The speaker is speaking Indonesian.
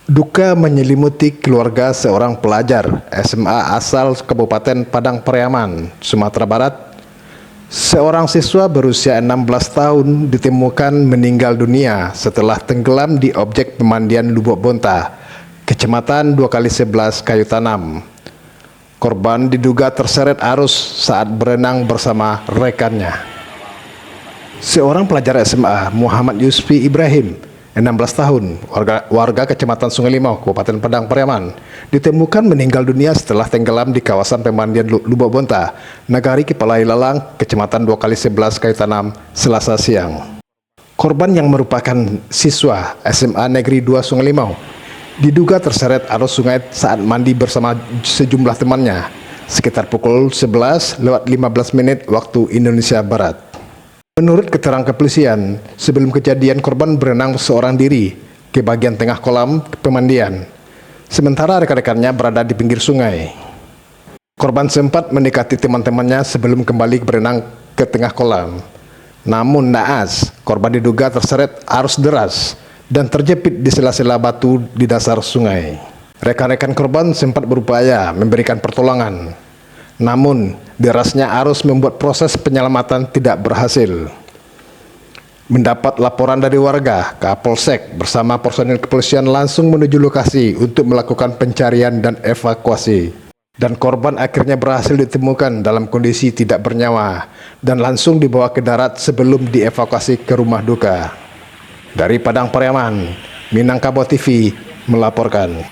Duka menyelimuti keluarga seorang pelajar SMA asal Kabupaten Padang Pariaman, Sumatera Barat. Seorang siswa berusia 16 tahun ditemukan meninggal dunia setelah tenggelam di objek pemandian Lubuk Bonta, Kecamatan 2x11 Kayu Tanam. Korban diduga terseret arus saat berenang bersama rekannya. Seorang pelajar SMA, Muhammad Yusfi Ibrahim, 16 tahun, warga Kecamatan Sungai Limau, Kabupaten Padang Pariaman, ditemukan meninggal dunia setelah tenggelam di kawasan pemandian Lubuk Bonta, Nagari Kepala Ilalang, Kecamatan 2x11 Kayu Tanam, Selasa siang. Korban yang merupakan siswa SMA Negeri 2 Sungai Limau diduga terseret arus sungai saat mandi bersama sejumlah temannya sekitar pukul 11:15 waktu Indonesia Barat. Menurut keterangan kepolisian, sebelum kejadian korban berenang seorang diri ke bagian tengah kolam pemandian, sementara rekan-rekannya berada di pinggir sungai. Korban sempat mendekati teman-temannya sebelum kembali berenang ke tengah kolam. Namun naas, korban diduga terseret arus deras dan terjepit di sela-sela batu di dasar sungai. Rekan-rekan korban sempat berupaya memberikan pertolongan, namun derasnya arus membuat proses penyelamatan tidak berhasil. Mendapat laporan dari warga, Kapolsek bersama personil kepolisian langsung menuju lokasi untuk melakukan pencarian dan evakuasi. Dan korban akhirnya berhasil ditemukan dalam kondisi tidak bernyawa dan langsung dibawa ke darat sebelum dievakuasi ke rumah duka. Dari Padang Pariaman, Minangkabau TV melaporkan.